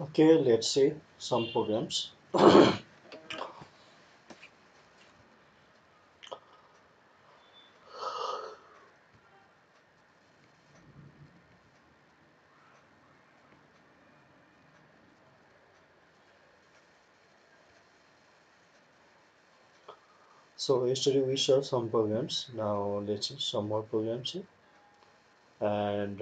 Okay, let's see some programs. So yesterday we saw some programs. Now let's see some more programs here. And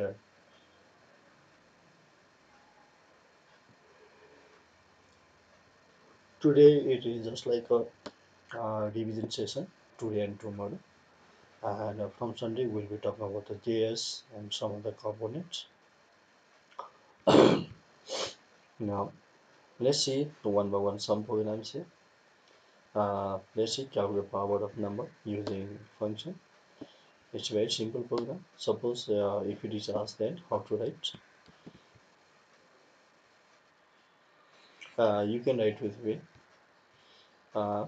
today it is just like a revision session today and tomorrow. And from Sunday we'll be talking about the JS and some of the components. Now let's see the one by one some programs here. Let's see calculate power of number using function. It's a very simple program. Suppose if it is asked then how to write, you can write with way. Uh,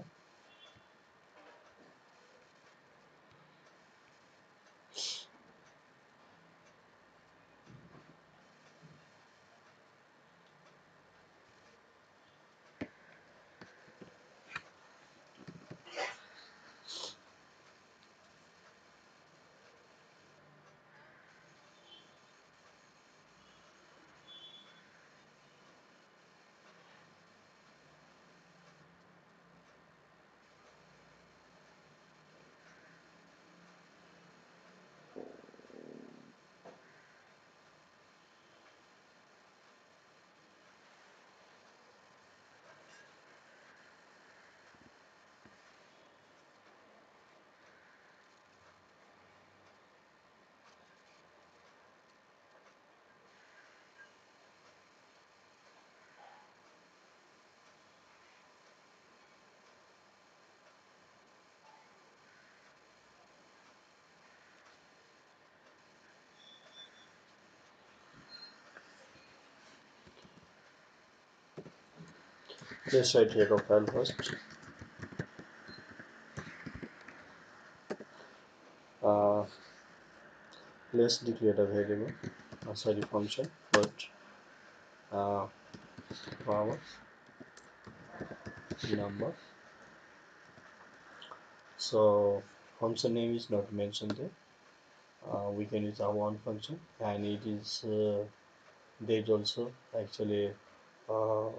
let's write here of file first. Uh, let's declare a variable, sorry function, but uh, power number. So function name is not mentioned there. We can use our own function, and it is there is also actually uh,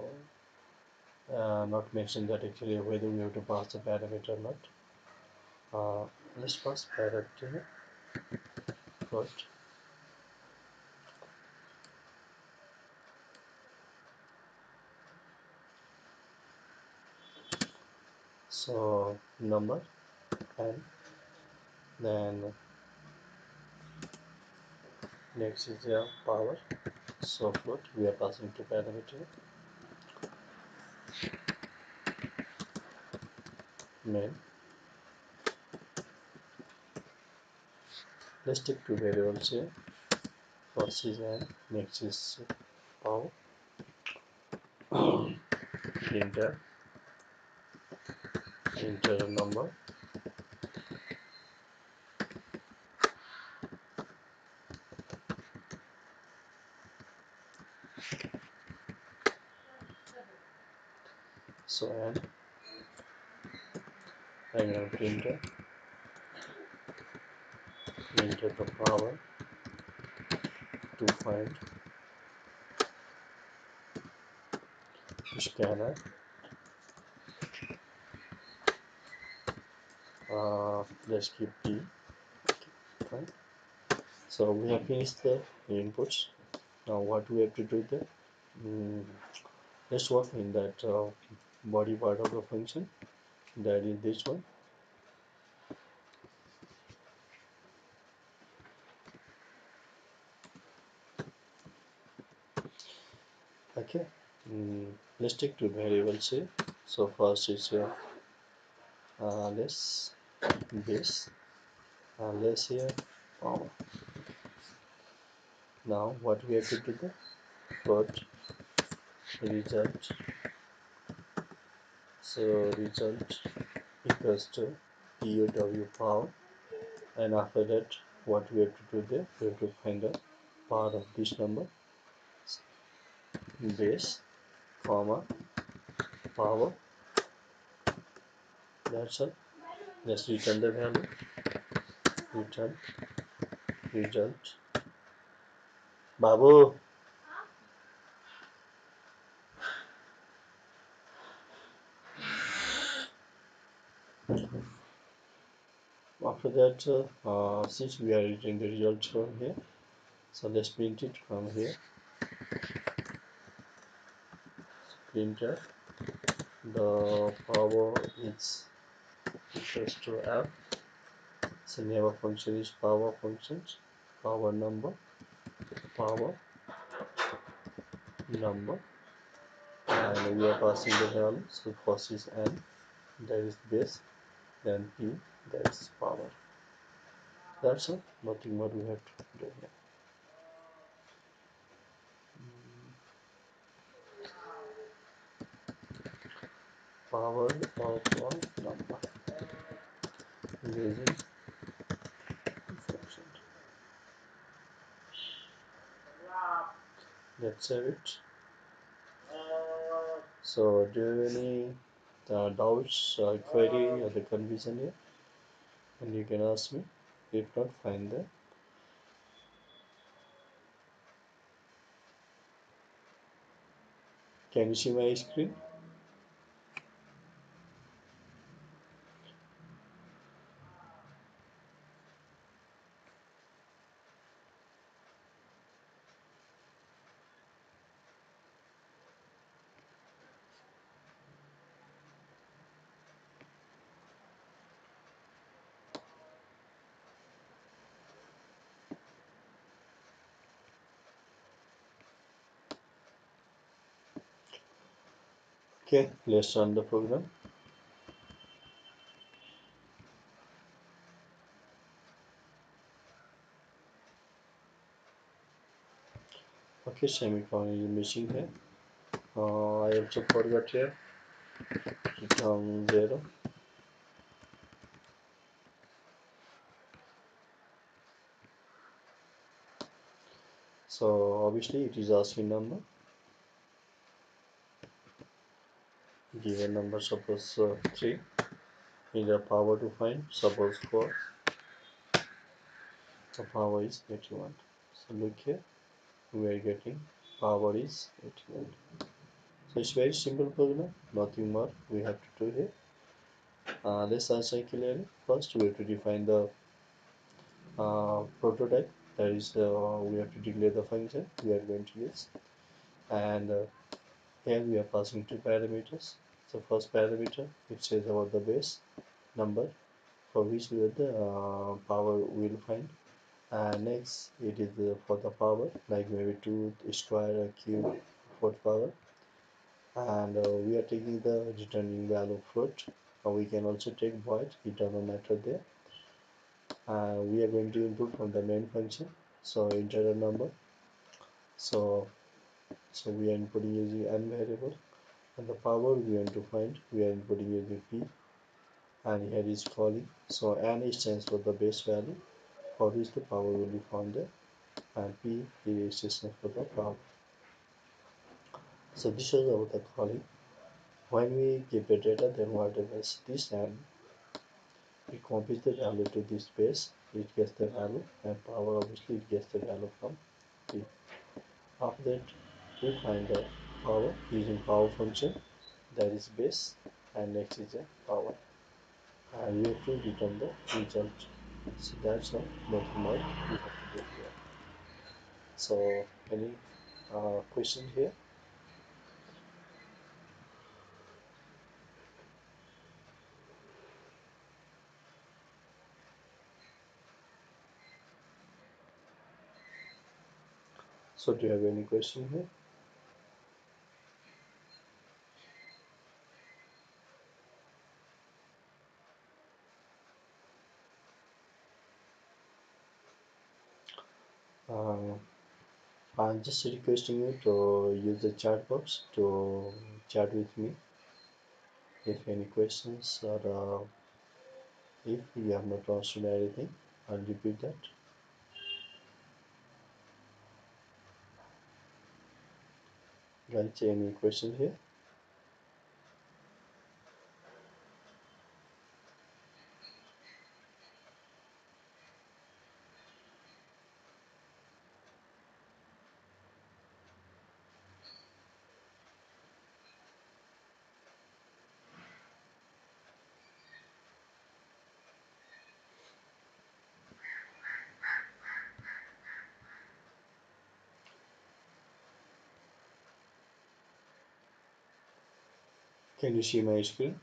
not mentioned that actually whether we have to pass the parameter or not. Let's pass parameter first. So number, and then next is the power. So float we are passing to parameter main. Let's take two variables here. First is n, next is power. enter enter number. So n, I'm going to enter the power to find scanner. Let's keep p. Okay, fine. So we have finished the inputs. Now what we have to do there? Mm, let's work in that body part of the function. That is this one. Okay. Let's take two variables here. So first is let's base. Let's here. Oh, now what we have to do there? Put result. So result equals to POW power, and after that what we have to do there? We have to find a part of this number, base, comma, power. That's all. Let's return the value. Return result. Babu. After that, since we are editing the result from here, so let's print it from here. Printer, the power is equals to f. So name of function is power functions, power number, power number, and we are passing the value. So first is n, that is base, then p, that is power. That's all. Nothing more we have to do here. Power of a number using function. Let's save it. So, do you have any doubts, query, or the confusion here? And you can ask me. If not, find them. Can you see my screen? Okay, let's run the program. Okay, semicolon is missing here. I also forgot here. Return 0. So obviously it is asking number. Given number, suppose 3. In the power to find, suppose 4. The power is 81. So look here, we are getting power is 81. So it's very simple program, nothing more we have to do here. Let's answer clearly. First, we have to define the prototype. That is, we have to declare the function we are going to use. And here we are passing two parameters. So first parameter, it says about the base number for which we have the power we will find. And next, it is for the power, like maybe 2 square cube fourth power. And we are taking the returning value float. We can also take void, it doesn't matter there. We are going to input from the main function, so enter a number. So we are inputting using n variable, and the power we want to find, we are inputting using p, and here is calling. So n stands for the base value for which the power will be found there, and p is stands for the power. So this is about the calling. When we give the data, then whatever is this, and it copies the value to this base, it gets the value, and power obviously it gets the value from p. After that, we find the power using power function, that is base, and next is a power, and we have to return the result. So that's all, nothing more we have to do here. So any question here? So do you have any question here? uh, I'm just requesting you to use the chat box to chat with me if any questions, or if you have not understood anything. I'll repeat that. Guys, any question here? Can you see my screen?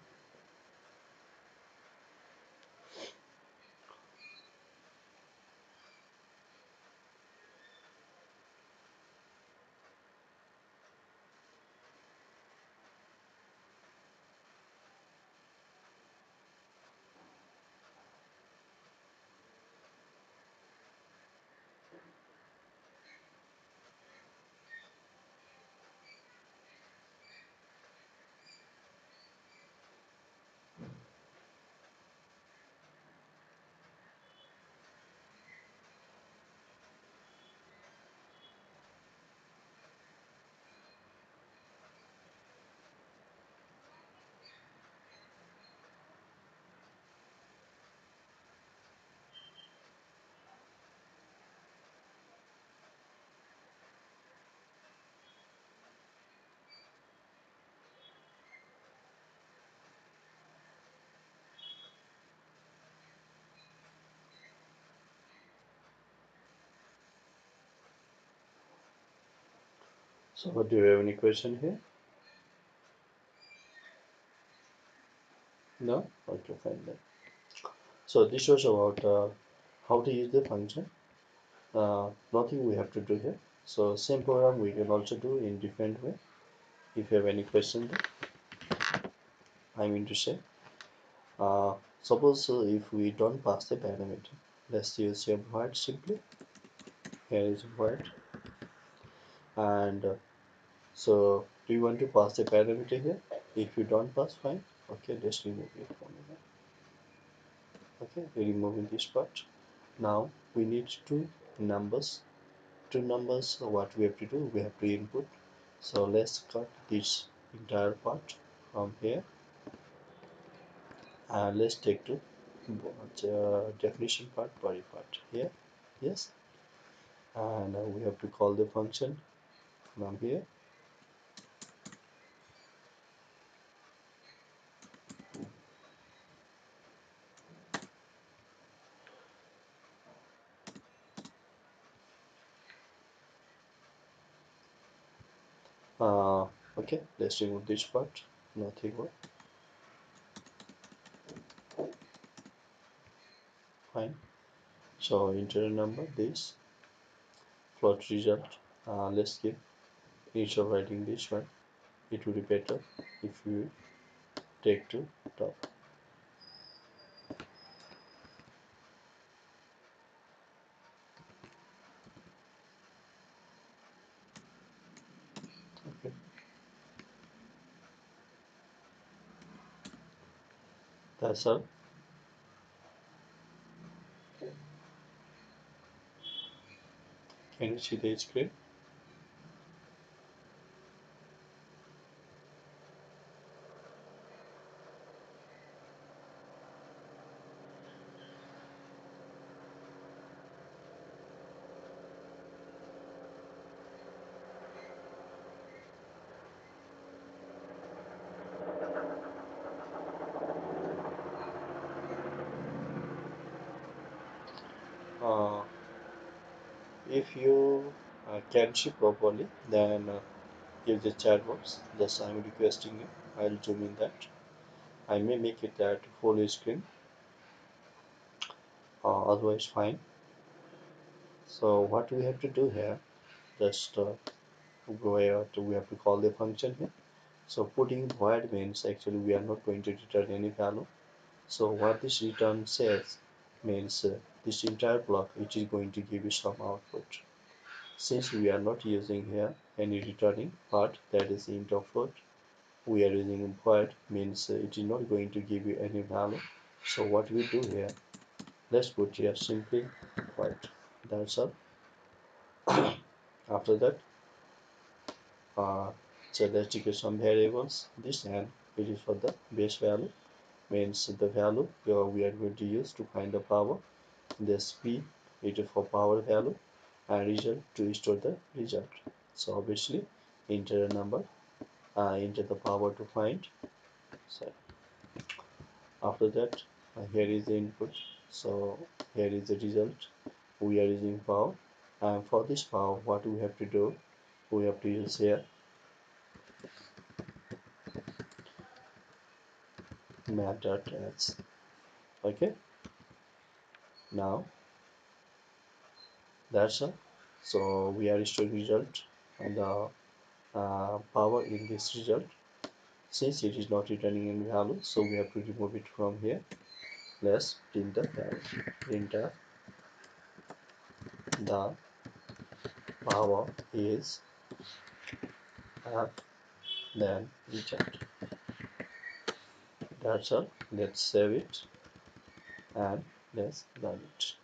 So do you have any question here? No? Okay, fine then. So this was about how to use the function. Nothing we have to do here. So same program we can also do in different way. If you have any question, I mean to say, uh, suppose if we don't pass the parameter, let's use a void simply. Here is void, and so do you want to pass the parameter here? If you don't pass, fine. Okay, just remove it from here. Okay, removing this part. Now we need numbers. Two numbers. So what we have to do? We have to input. So let's cut this entire part from here, and let's take to definition part, body part here. Yes, and we have to call the function from here. Uh, okay, let's remove this part. Nothing more. Fine. So integer number this float result. Let's give instead of writing this one, it would be better if you take to top. Okay, that's all. Can you see the screen? Uh, if you can see properly, then use the chat box. Just I'm requesting you. I'll zoom in that. I may make it at full screen. Otherwise, fine. So what we have to do here, just go here to we have to call the function here. So putting void means actually we are not going to return any value. So what this return says means this entire block which is going to give you some output. Since we are not using here any returning part, that is int of float, we are using void means it is not going to give you any value. So what we do here, let's put here simply void. That's all. After that, so let's declare some variables. This and it is for the base value means the value we are going to use to find the power. This p it is for power value, and result to store the result. So obviously enter a number, enter the power to find. So after that, here is the input. So here is the result. We are using power, and for this power, what we have to do, we have to use here math.h. Okay, now that's all. So we are storing result and the power in this result. Since it is not returning any value, so we have to remove it from here. Let's print the value. Print the power is up, then result. That's all. Let's save it and let's run it.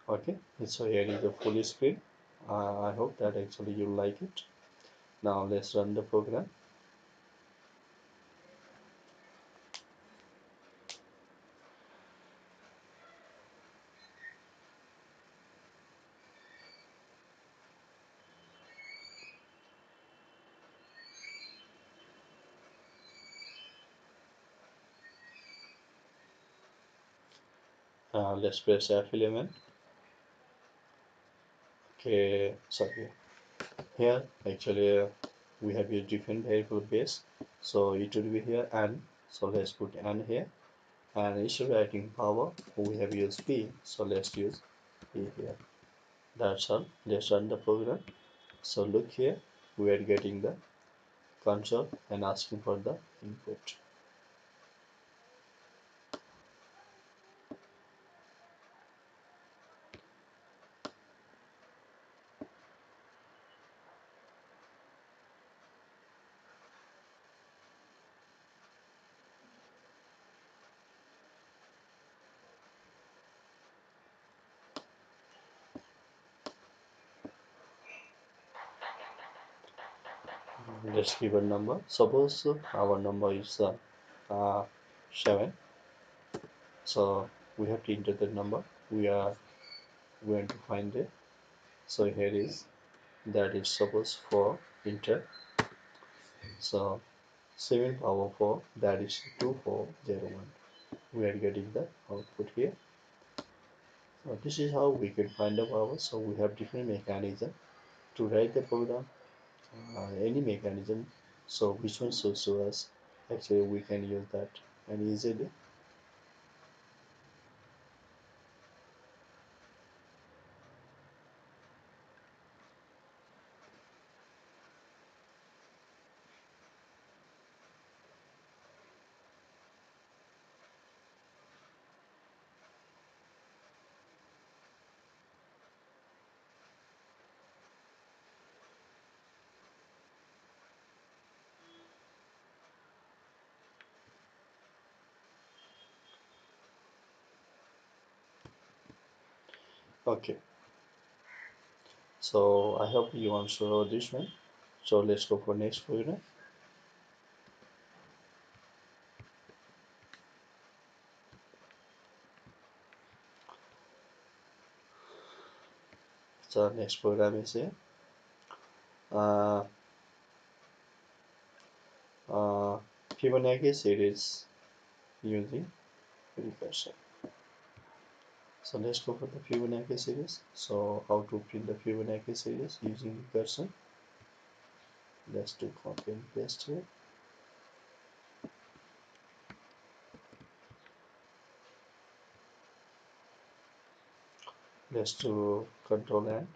Okay, so here is the full screen. I hope that actually you like it. Now let's run the program. Let's press F11. Okay, sorry. Here actually we have a different variable base, so it will be here and so let's put and here, and instead of writing power we have used P, so let's use P here. That's all. Let's run the program. So look here, we are getting the console and asking for the input. Let's give a number. Suppose our number is uh, 7, so we have to enter the number we are going to find it. So here is that is suppose for enter, so 7 power 4, that is 2401. We are getting the output here. So this is how we can find the power. So we have different mechanism to write the program, any mechanism. So which one suits to us, actually we can use that and easily. Okay, so I hope you answer this one. So let's go for next program. So next program is here. Uh, uh, Fibonacci series using recursion. So let's go for the Fibonacci series. So how to print the Fibonacci series using recursion? Let's do copy and paste here. Let's do control N.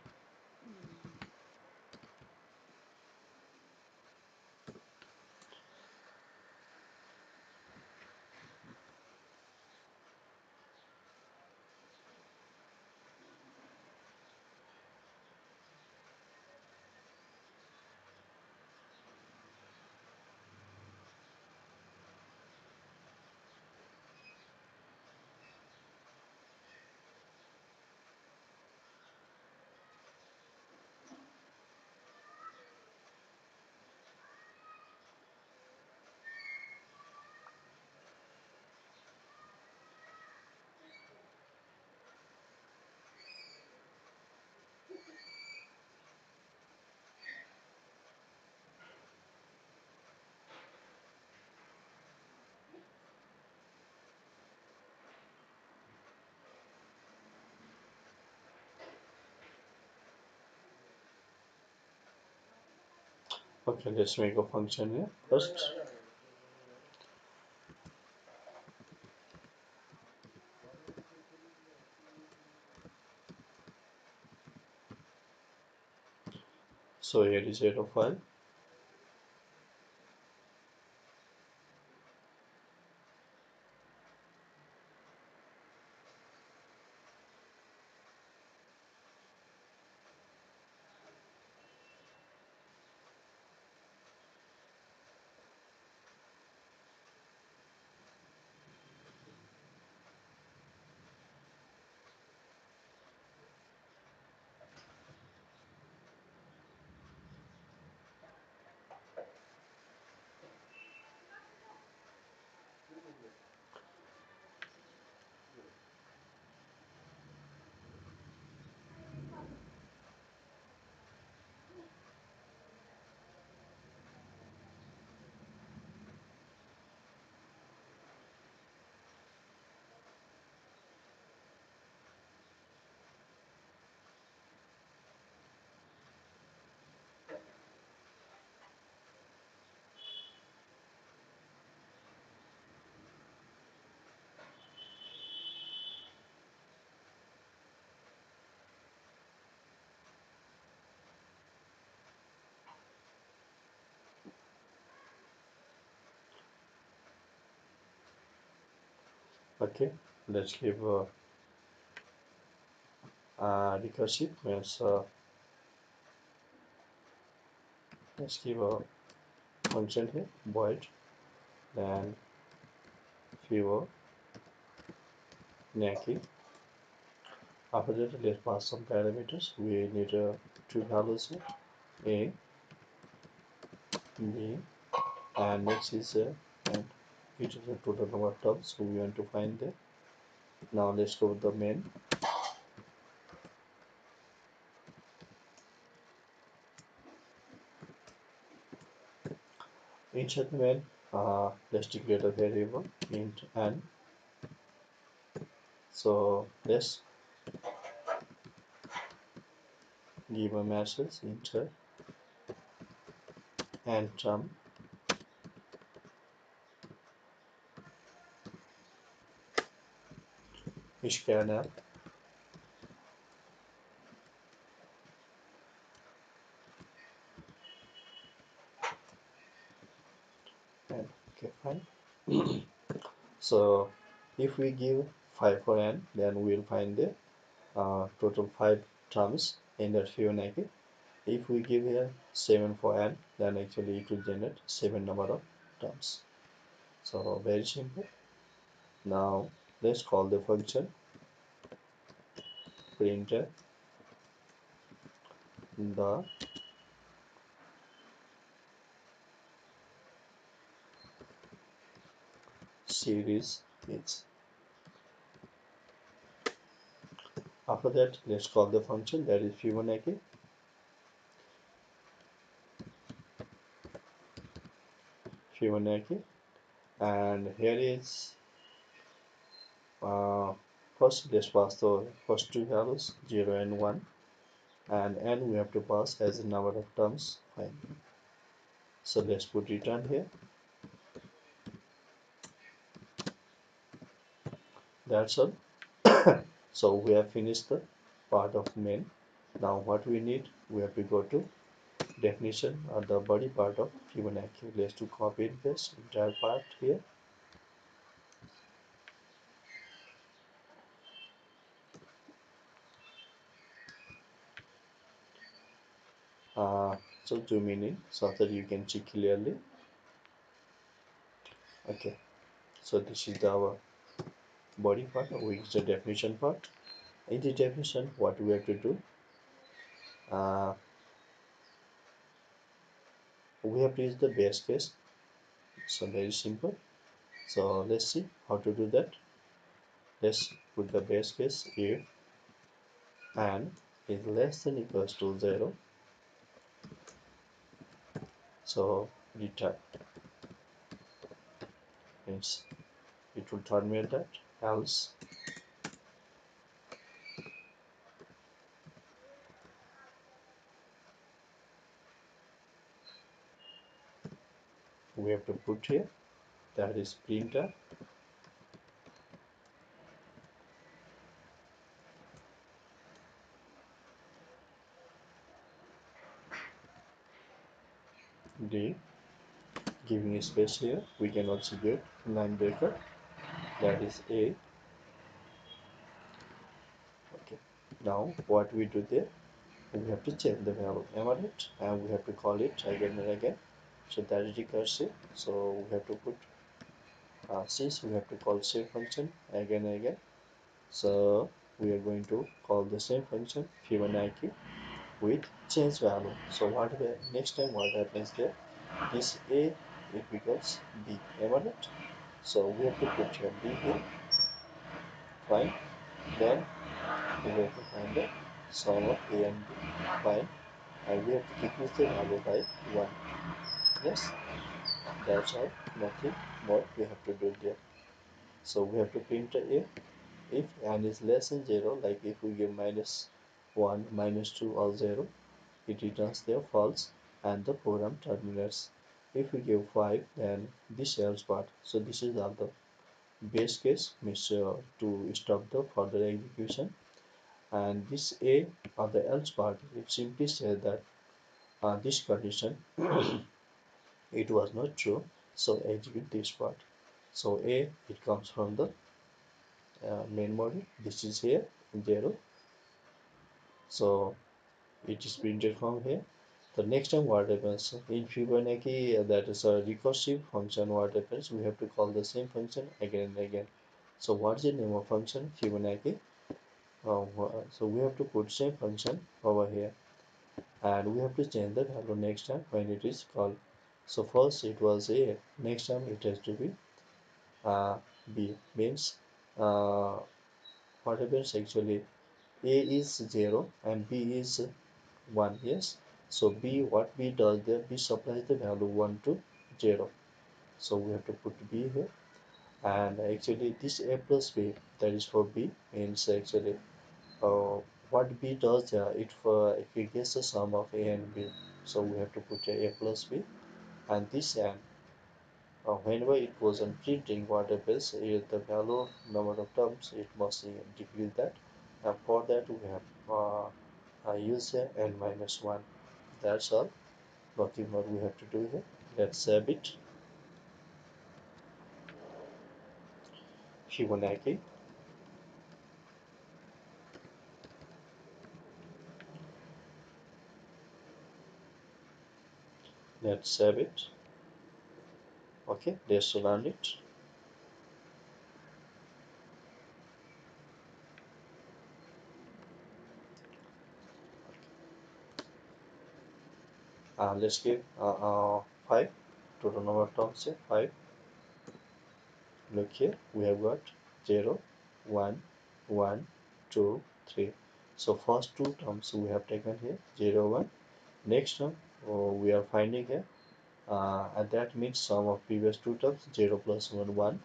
Okay, let's make a function here first. So here is header file. Okay, let's give recursive means let's give a function here void then fewer naki. After that, let's pass some parameters. We need two values here, a, b, and next is and it is a total number of terms. So we want to find that. Now let's go with the main. Inside the main, let's declare a variable int n. So let's give a message enter and term scanner and okay fine. So if we give 5 for n, then we'll find the total 5 terms in that Fibonacci. If we give here 7 for n, then actually it will generate 7 number of terms. So very simple. Now let's call the function print the series is. After that, let's call the function that is Fibonacci. Fibonacci, and here is uh, first let's pass the first two values 0 and 1, and n we have to pass as a number of terms. Fine. So let's put return here. That's all. So we have finished the part of main. Now what we need, we have to go to definition or the body part of Fibonacci. Let's do copy and paste entire part here. So zoom in so that you can see clearly. Okay, so this is our body part, which is the definition part. In the definition, what we have to do, uh, we have to use the base case. So very simple. So let's see how to do that. Let's put the base case if and is less than equals to 0. So return means it will terminate that, else we have to put here, that is printer d, giving a space here. We can also get line breaker, that is a. Okay, now what we do there, we have to change the value, am I right? And we have to call it again and again. So that is recursive. So we have to put since we have to call same function again and again. So we are going to call the same function Fibonacci with change value. So what next time what happens there? This A it becomes B. Am I right? So we have to put here B here. Fine. Then we have to find the sum of A and B. Fine. And we have to decrease the value by 1. Yes, that's all. Nothing more we have to do there. So we have to print A if n is less than 0, like if we give minus 1, minus 2 or 0, it returns their false and the program terminates. If we give 5, then this else part. So this is the base case means to stop the further execution. And this A or the else part, it simply says that this condition it was not true, so execute this part. So A it comes from the main body. This is here 0, so it is printed from here. The next time what happens in Fibonacci, that is a recursive function. What happens? We have to call the same function again and again. So what's the name of function? Fibonacci. So we have to put same function over here, and we have to change the value next time when it is called. So first it was A. Next time it has to be B. Means what happens actually? A is 0 and B is 1. Yes, so b, what b does there, b supplies the value 1 to 0, so we have to put b here. And actually this a plus b, that is for b, means actually uh, what b does there, it gets the sum of a and b, so we have to put a plus b. And this and whenever it goes on printing, what happens is the value of number of terms, it must decrease that, and for that we have use a n minus 1. That's all. Nothing more we have to do here. Let's save it. Fibonacci. Let's save it. Okay, let's run it. Let's give 5. Total number of terms here 5. Look here, we have got 0, 1, 1, 2, 3. So first two terms we have taken here 0, 1. Next term we are finding here, and that means sum of previous two terms 0 plus 1, 1.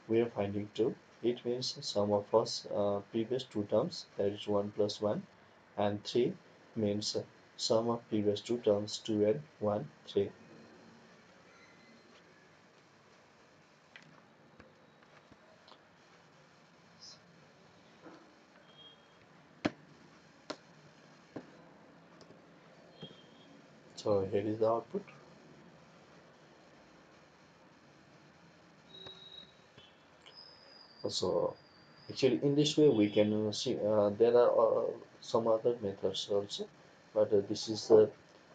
We are finding 2. It means sum of first previous two terms, that is 1 plus 1, and 3 means sum of previous two terms 2 and 1, 3. So here is the output. So actually in this way we can see there are some other methods also, but this is the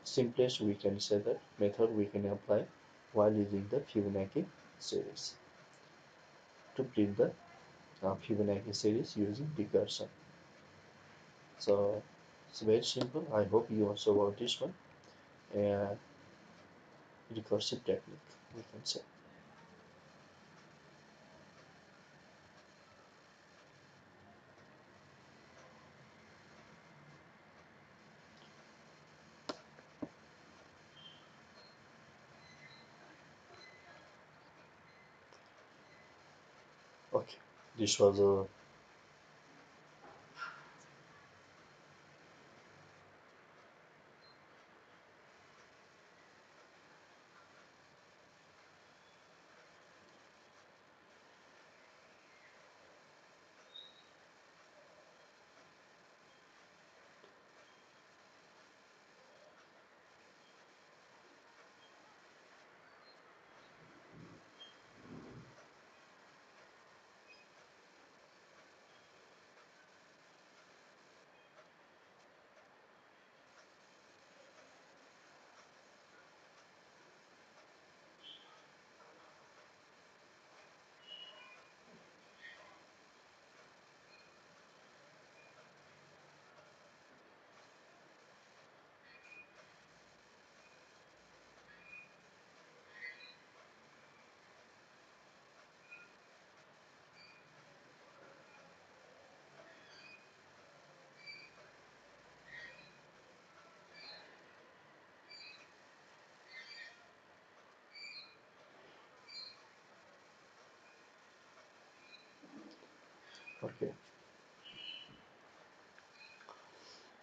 simplest we can say that method we can apply while using the Fibonacci series to print the Fibonacci series using recursion. So it's very simple. I hope you also about this one. Uh, Recursive technique, we can say. Okay, this was a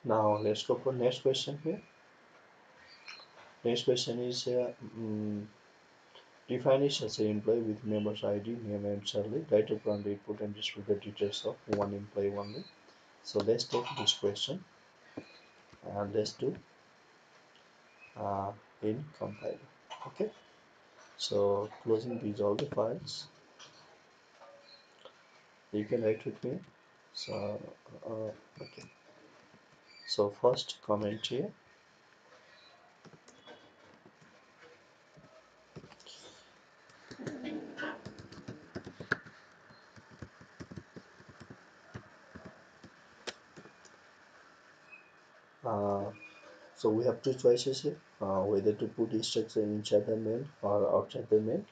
Now let's go for next question here. Next question is define a such employee with member's ID, name and salary. Write up on the input and display the details of one employee only. So let's take this question and let's do uh, in compiler. Okay. So closing these all the files. You can write with me. So okay. So first comment here. Uh, so we have two choices here. Whether to put the structure inside the main or outside the main.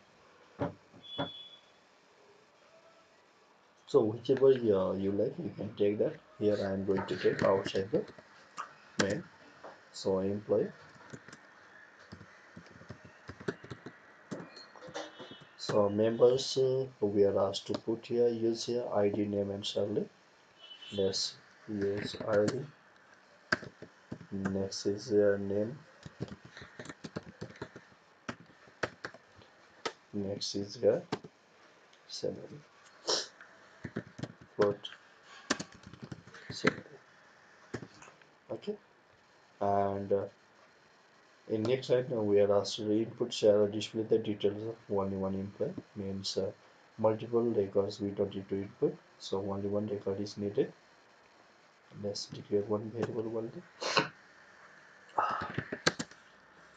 So whichever you like, you can take that. Here I am going to take outside the main. So employee. So members we are asked to put here, use here ID, name and salary. Let's use ID. Next is name. Next is here salary. Float salary. Okay. And in next slide now we are asked to input share or display the details of only one employee. Means multiple records we don't need to input. So only one record is needed. Let's declare one variable only.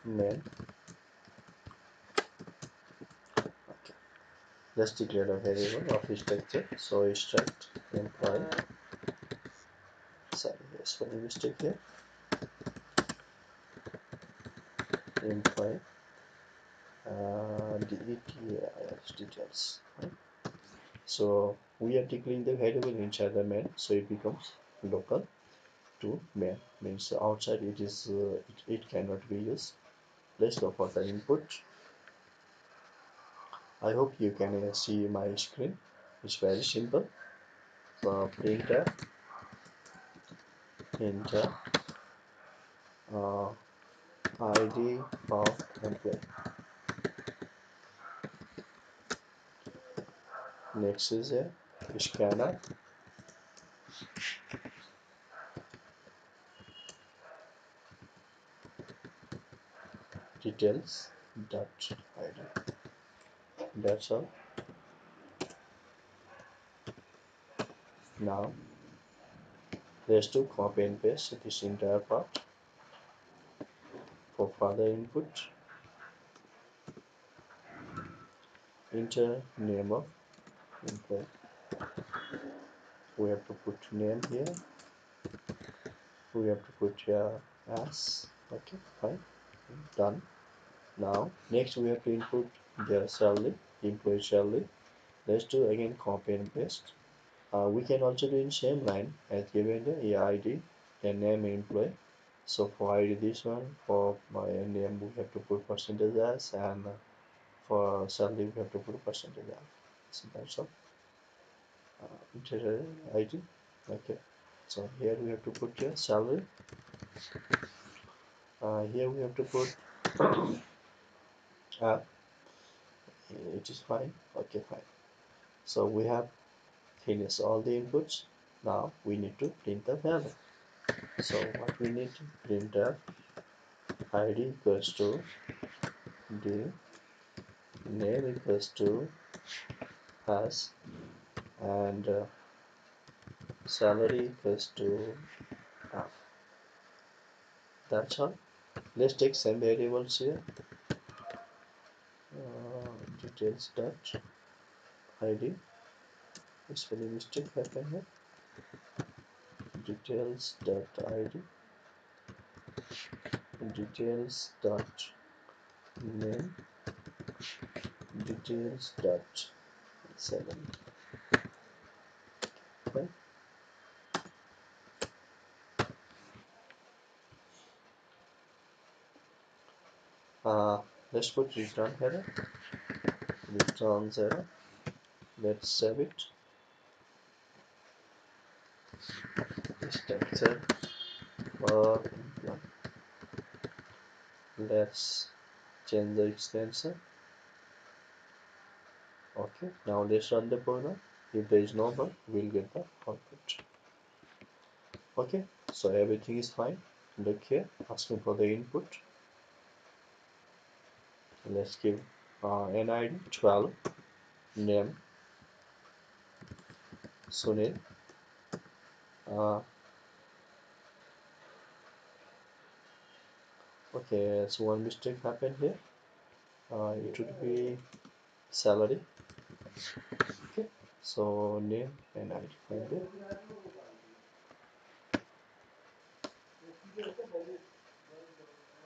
Name. Okay. Let's declare a variable of structure. So struct employee. Sorry, spelling mistake here. Employee details. Right? So we are declaring the variable inside the main, so it becomes local to main. Means outside it is it cannot be used. Let's go for the input. I hope you can see my screen. It's very simple. So printer enter ID of employee. Next is a scanner details dot ID. That's all. Now let's do copy and paste this entire part for further input. Enter name of employee. We have to put name here. We have to put here as. Okay, fine. Done. Now next we have to input their salary, employee salary. Let's do again copy and paste. We can also do in same line as given the ID, the name employee. So for ID this one, for my name we have to put percentage as, and for salary we have to put percentage as. So that's all. Enter ID. Okay. So here we have to put your salary. Here we have to put it is fine. Okay, fine. So we have finished all the inputs. Now we need to print the value. So what we need to print the ID equals to the name equals to as, and salary equals to f. That's all. Let's take some variables here. Details dot id. Spelling mistake happened here. Details dot id. Details dot name. Details dot 7. Okay. Let's put return header. Return 0. Let's save it. Structure uh, let's change the extension. Okay, now let's run the program. If there is no bug, we'll get the output. Okay, so everything is fine. Look here, asking for the input. Let's give an ID 12, name Sunil. Uh, okay, so one mistake happened here. It would be salary. Okay, so name and ID. Okay.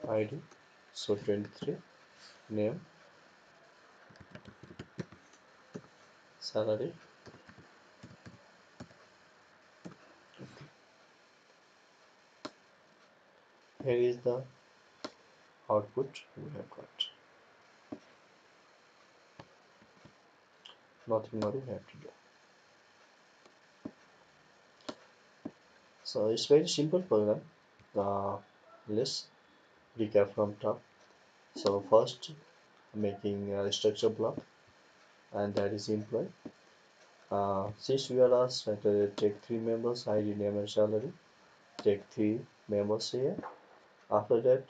ID. So 23, name, salary. Here is the output we have got. Nothing more we have to do. So it's very simple program. Let's recap from top. So first making a structure block, and that is employee. Since we are asked to take three members, ID, name, and salary, take three members here. After that,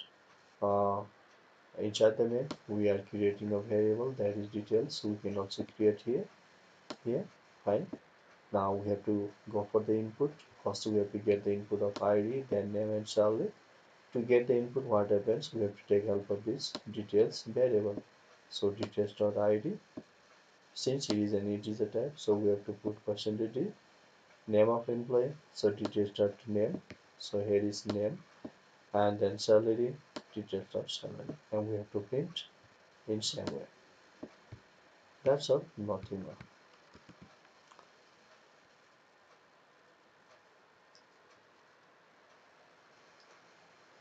uh, inside the main, we are creating a variable that is details. We can also create here. Here, fine. Now we have to go for the input. First, we have to get the input of ID, then name and salary. To get the input, what happens? We have to take help of this details variable. So details.id, since it is an integer type, so we have to put %d, name of employee, so details.name, so here is name, and then salary, details.salary, and we have to print in same way. That's all, nothing more.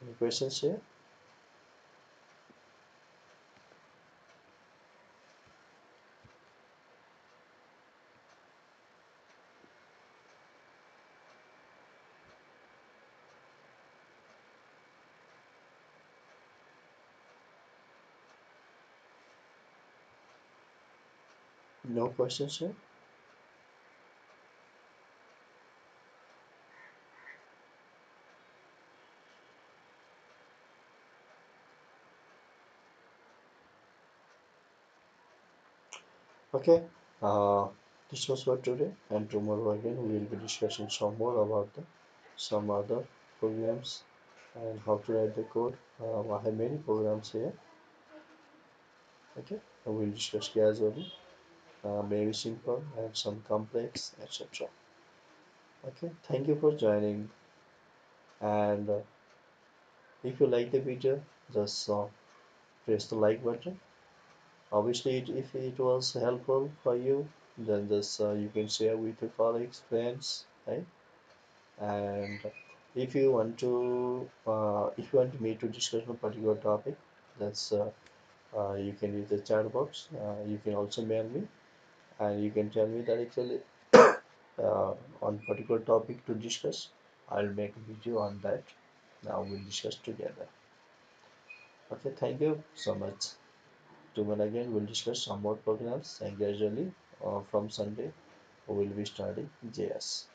Any questions here? No questions here? Okay, uh, this was for today, and tomorrow again we will be discussing some more about some other programs and how to write the code. I have many programs here. Okay, and we'll discuss casually, maybe simple and some complex, etc. Okay, thank you for joining, and if you like the video, just press the like button. Obviously, if it was helpful for you, then just you can share with your colleagues, friends, right? And if you want me to discuss a particular topic, that's you can use the chat box. You can also mail me, and you can tell me that actually on particular topic to discuss. I'll make a video on that. Now we'll discuss together. Okay, thank you so much. Tomorrow again we'll discuss some more programs, and gradually from Sunday we'll be studying JS.